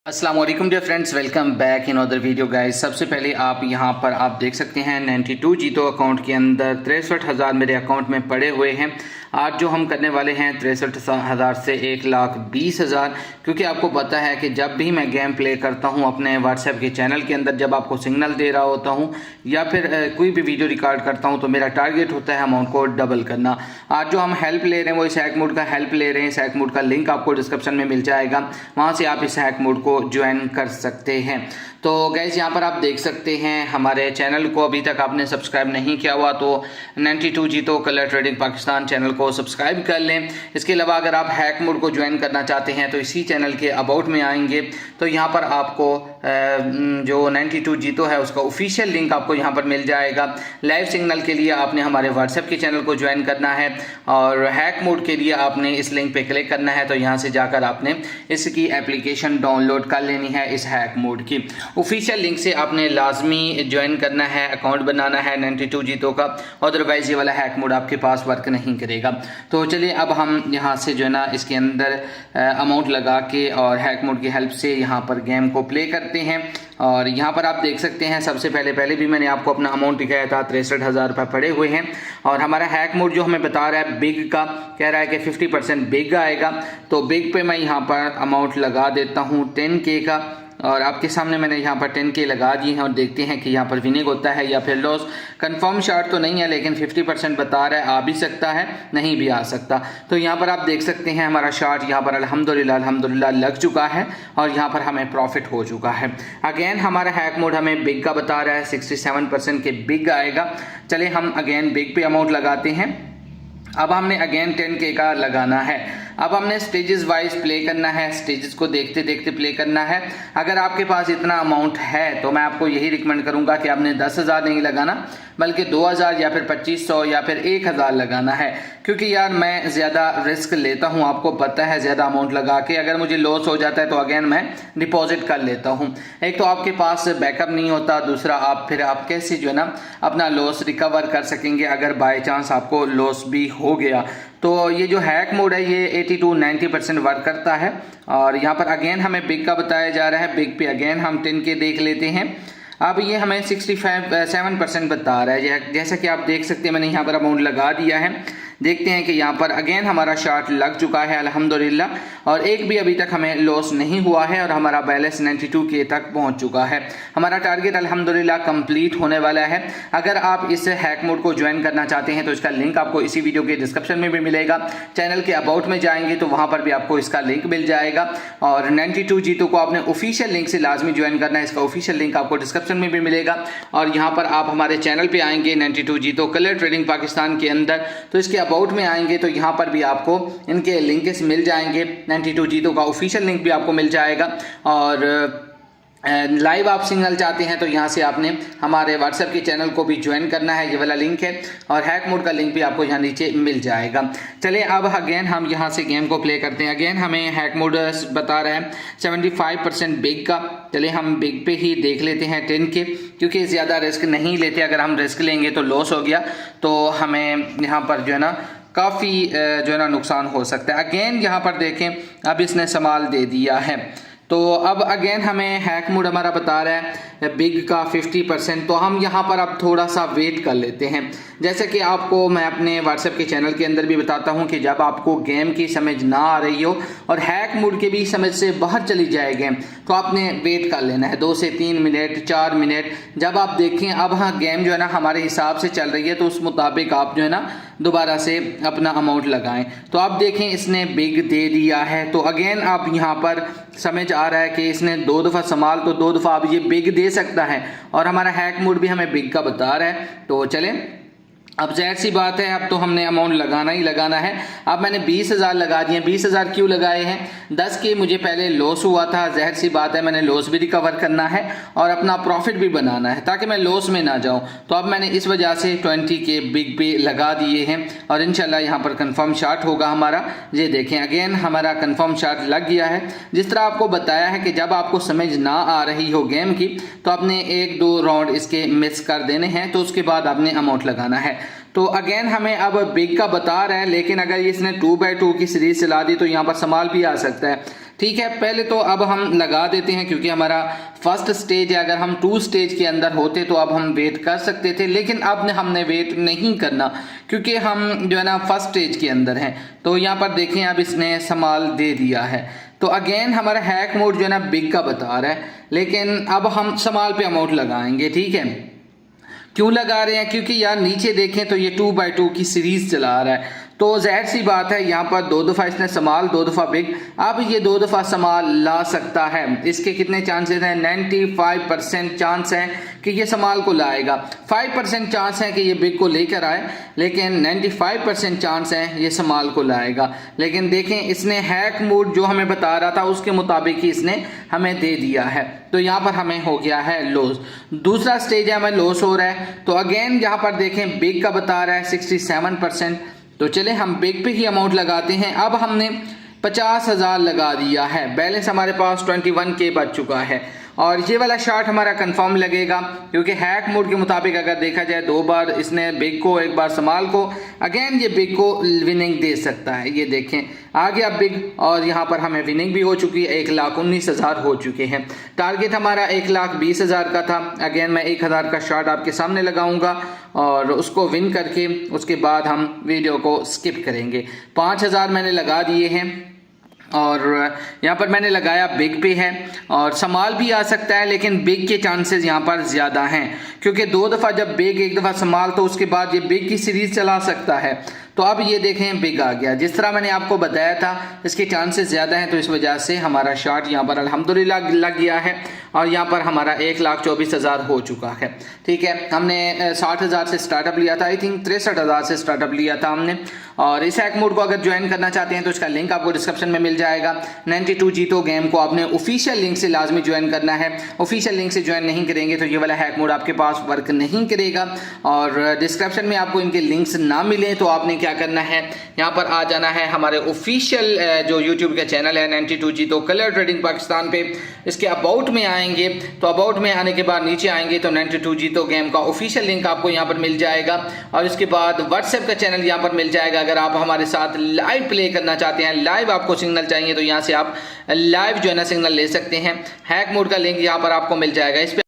अस्सलाम वालेकुम dear friends, welcome back in other video guys. सबसे पहले आप यहां पर आप देख सकते हैं 92 जीतो अकाउंट के अंदर 63,000 मेरे अकाउंट में पड़े हुए हैं। आज जो हम करने वाले हैं 63,000 से 1,20,000, क्योंकि आपको पता है कि जब भी मैं गेम प्ले करता हूं अपने व्हाट्सएप के चैनल के अंदर, जब आपको सिग्नल दे रहा होता हूं या फिर कोई भी वीडियो रिकॉर्ड करता हूं, तो मेरा टारगेट होता है अमाउंट को डबल करना। आज जो हम हेल्प ले रहे हैं वो इस हैक मोड का हेल्प ले रहे हैं। इस हैक मोड का लिंक आपको डिस्क्रिप्शन में मिल जाएगा, वहाँ से आप इस हैक मोड को ज्वाइन कर सकते हैं। तो गाइस यहाँ पर आप देख सकते हैं हमारे चैनल को अभी तक आपने सब्सक्राइब नहीं किया हुआ तो 92 जीतो कलर ट्रेडिंग पाकिस्तान चैनल को सब्सक्राइब कर लें। इसके अलावा अगर आप हैक मोड को ज्वाइन करना चाहते हैं तो इसी चैनल के अबाउट में आएंगे तो यहाँ पर आपको जो 92 जीतो है उसका ऑफिशियल लिंक आपको यहाँ पर मिल जाएगा। लाइव सिग्नल के लिए आपने हमारे व्हाट्सएप के चैनल को ज्वाइन करना है और हैक मोड के लिए आपने इस लिंक पे क्लिक करना है। तो यहाँ से जाकर आपने इसकी एप्लीकेशन डाउनलोड कर लेनी है। इस हैक मोड की ऑफिशियल लिंक से आपने लाजमी ज्वाइन करना है, अकाउंट बनाना है 92 जीतो का, अदरवाइज ये वाला हैक मोड आपके पास वर्क नहीं करेगा। तो चलिए अब हम यहाँ से जो है ना इसके अंदर अमाउंट लगा के और हैक मोड की हेल्प से यहाँ पर गेम को प्ले करते हैं। और यहाँ पर आप देख सकते हैं सबसे पहले भी मैंने आपको अपना अमाउंट दिखाया था, 63,000 रुपये पड़े हुए हैं। और हमारा हैक मोड जो हमें बता रहा है बिग का, कह रहा है कि 50% बिग आएगा। तो बिग पे मैं यहाँ पर अमाउंट लगा देता हूँ 10K का, और आपके सामने मैंने यहाँ पर 10K लगा दिए हैं और देखते हैं कि यहाँ पर विनिंग होता है या फिर लॉस। कंफर्म शॉट तो नहीं है लेकिन 50% बता रहा है, आ भी सकता है नहीं भी आ सकता। तो यहाँ पर आप देख सकते हैं हमारा शॉट यहाँ पर अल्हम्दुलिल्लाह लग चुका है और यहाँ पर हमें प्रॉफिट हो चुका है। अगेन हमारा हैक मोड हमें बिग का बता रहा है, 67% के बिग आएगा। चले हम अगेन बिग पे अमाउंट लगाते हैं। अब हमने अगेन 10K का लगाना है। अब हमने स्टेजेस वाइज प्ले करना है, स्टेजेस को देखते देखते प्ले करना है। अगर आपके पास इतना अमाउंट है तो मैं आपको यही रिकमेंड करूंगा कि आपने 10,000 नहीं लगाना बल्कि 2,000 या फिर 2,500 या फिर 1,000 लगाना है। क्योंकि यार मैं ज़्यादा रिस्क लेता हूं, आपको पता है, ज़्यादा अमाउंट लगा के अगर मुझे लॉस हो जाता है तो अगेन मैं डिपॉजिट कर लेता हूं। एक तो आपके पास बैकअप नहीं होता, दूसरा आप कैसे जो है ना अपना लॉस रिकवर कर सकेंगे अगर बाय चांस आपको लॉस भी हो गया। तो ये जो हैक मोड है ये 80 to 90% वर्क करता है। और यहाँ पर अगेन हमें बिग का बताया जा रहा है। बिग पे अगेन हम 10K देख लेते हैं। अब ये हमें 67% बता रहा है। जैसा कि आप देख सकते हैं मैंने यहाँ पर अमाउंट लगा दिया है। देखते हैं कि यहाँ पर अगेन हमारा शॉट लग चुका है अल्हम्दुलिल्लाह, और एक भी अभी तक हमें लॉस नहीं हुआ है और हमारा बैलेंस 92K तक पहुँच चुका है। हमारा टारगेट अल्हम्दुलिल्लाह कंप्लीट होने वाला है। अगर आप इस हैक मोड को ज्वाइन करना चाहते हैं तो इसका लिंक आपको इसी वीडियो के डिस्क्रिप्शन में भी मिलेगा। चैनल के अबाउट में जाएंगे तो वहाँ पर भी आपको इसका लिंक मिल जाएगा। और 92 जीतो को आपने ऑफिशियल लिंक से लाजमी ज्वाइन करना है। इसका ऑफिशियल लिंक आपको डिस्क्रिप्शन में भी मिलेगा। और यहाँ पर आप हमारे चैनल पर आएंगे 92 जीतो कलर ट्रेडिंग पाकिस्तान के अंदर, तो इसके अबाउट में आएंगे तो यहाँ पर भी आपको इनके लिंक्स मिल जाएंगे। 92 जीतो का ऑफिशियल लिंक भी आपको मिल जाएगा। और लाइव आप सिग्नल चाहते हैं तो यहाँ से आपने हमारे व्हाट्सएप के चैनल को भी ज्वाइन करना है, ये वाला लिंक है। और हैक मोड का लिंक भी आपको यहाँ नीचे मिल जाएगा। चलिए अब अगेन हम यहाँ से गेम को प्ले करते हैं। अगेन हमें हैक मोड बता रहा है 75% बिग का। चलिए हम बिग पे ही देख लेते हैं 10K, क्योंकि ज़्यादा रिस्क नहीं लेते। अगर हम रिस्क लेंगे तो लॉस हो गया तो हमें यहाँ पर जो है ना काफ़ी जो है ना नुकसान हो सकता है। अगेन यहाँ पर देखें अब इसने संभाल दे दिया है। तो अब अगेन हमें हैक मोड हमारा बता रहा है बिग का 50%। तो हम यहाँ पर अब थोड़ा सा वेट कर लेते हैं। जैसे कि आपको मैं अपने व्हाट्सएप के चैनल के अंदर भी बताता हूँ कि जब आपको गेम की समझ ना आ रही हो और हैक मोड के भी समझ से बाहर चली जाए गेम, तो आपने वेट कर लेना है 2 से 3 मिनट 4 मिनट। जब आप देखें अब हाँ गेम जो है ना हमारे हिसाब से चल रही है तो उस मुताबिक आप जो है ना दोबारा से अपना अमाउंट लगाएं। तो आप देखें इसने बिग दे दिया है। तो अगेन आप यहाँ पर समझ आ रहा है कि इसने 2 दफ़ा संभाल तो 2 दफ़ा अब ये बिग दे सकता है। और हमारा हैक मोड भी हमें बिग का बता रहा है। तो चलें अब जाहिर सी बात है अब तो हमने अमाउंट लगाना ही लगाना है। अब मैंने 20,000 लगा दिए। 20,000 क्यों लगाए हैं? 10K मुझे पहले लॉस हुआ था, जाहिर सी बात है मैंने लॉस भी रिकवर करना है और अपना प्रॉफिट भी बनाना है ताकि मैं लॉस में ना जाऊं। तो अब मैंने इस वजह से 20K बिग पे लगा दिए हैं और इंशाल्लाह यहाँ पर कंफर्म शॉट होगा हमारा। ये देखें अगेन हमारा कंफर्म शॉट लग गया है। जिस तरह आपको बताया है कि जब आपको समझ ना आ रही हो गेम की तो आपने 1-2 राउंड इसके मिस कर देने हैं, तो उसके बाद आपने अमाउंट लगाना है। तो अगेन हमें अब बिग का बता रहा है, लेकिन अगर इसने 2x2 की सीरीज चला दी तो यहाँ पर संभाल भी आ सकता है। ठीक है, पहले तो अब हम लगा देते हैं क्योंकि हमारा फर्स्ट स्टेज है। अगर हम 2 स्टेज के अंदर होते तो अब हम वेट कर सकते थे, लेकिन अब हमने वेट नहीं करना क्योंकि हम जो है ना फर्स्ट स्टेज के अंदर हैं। तो यहाँ पर देखें अब इसने समाल दे दिया है। तो अगेन हमारा हैक मोड जो है ना बिग का बता रहा है, लेकिन अब हम समाल पे अमाउंट लगाएंगे। ठीक है, क्यों लगा रहे हैं? क्योंकि यार नीचे देखें तो ये 2x2 की सीरीज चला रहा है, तो जाहिर सी बात है यहाँ पर 2 दफ़ा इसने समाल 2 दफ़ा बिग, अब ये 2 दफ़ा समाल ला सकता है। इसके कितने चांसेस हैं? 95% चांस है कि ये समाल को लाएगा। 5% चांस है कि ये बिग को लेकर आए, लेकिन 95% चांस है ये समाल को लाएगा। लेकिन देखें इसने हैक मोड जो हमें बता रहा था उसके मुताबिक ही इसने हमें दे दिया है। तो यहाँ पर हमें हो गया है लॉस। दूसरा स्टेज है हमें लॉस हो रहा है, तो अगेन यहाँ पर देखें बिग का बता रहा है 67%। तो चले हम बिग पे ही अमाउंट लगाते हैं। अब हमने 50,000 लगा दिया है, बैलेंस हमारे पास 21K बच चुका है और ये वाला शॉट हमारा कंफर्म लगेगा क्योंकि हैक मोड के मुताबिक अगर देखा जाए 2 बार इसने बिग को, 1 बार समाल को, अगेन ये बिग को विनिंग दे सकता है। ये देखें आ गया बिग और यहाँ पर हमें विनिंग भी हो चुकी है, 1,19,000 हो चुके हैं। टारगेट हमारा 1,20,000 का था। अगेन मैं 1,000 का शॉट आपके सामने लगाऊंगा और उसको विन करके उसके बाद हम वीडियो को स्किप करेंगे। 5,000 मैंने लगा दिए हैं और यहाँ पर मैंने लगाया बिग पे है और समाल भी आ सकता है, लेकिन बिग के चांसेस यहाँ पर ज़्यादा हैं क्योंकि 2 दफ़ा जब बिग 1 दफ़ा समाल तो उसके बाद ये बिग की सीरीज चला सकता है। तो अब ये देखें बिग आ गया, जिस तरह मैंने आपको बताया था इसके चांसेस ज़्यादा हैं, तो इस वजह से हमारा शॉट यहाँ पर अल्हम्दुलिल्लाह लग गया है और यहाँ पर हमारा 1,24,000 हो चुका है। ठीक है, हमने 60,000 से स्टार्टअप लिया था, आई थिंक 63,000 से स्टार्टअप लिया था हमने। और इस हैक मोड को अगर ज्वाइन करना चाहते हैं तो इसका लिंक आपको डिस्क्रिप्शन में मिल जाएगा। 92 जीतो गेम को आपने ऑफिशियल लिंक से लाजमी ज्वाइन करना है। ऑफिशियल लिंक से ज्वाइन नहीं करेंगे तो ये वाला हैक मोड आपके पास वर्क नहीं करेगा। और डिस्क्रिप्शन में आपको इनके लिंक्स ना मिले तो आपने क्या करना है, यहाँ पर आ जाना है हमारे ऑफिशियल जो यूट्यूब का चैनल है 92 जीतो कलर ट्रेडिंग पाकिस्तान पे। इसके अबाउट में आएंगे तो अबाउट में आने के बाद नीचे आएंगे तो 92 जीतो गेम का ऑफिशियल लिंक आपको यहाँ पर मिल जाएगा और इसके बाद व्हाट्सएप का चैनल यहाँ पर मिल जाएगा। अगर आप हमारे साथ लाइव प्ले करना चाहते हैं, लाइव आपको सिग्नल चाहिए तो यहाँ से आप लाइव जो है ना सिग्नल ले सकते हैं। हैक मोड का लिंक यहाँ पर आपको मिल जाएगा। इस पे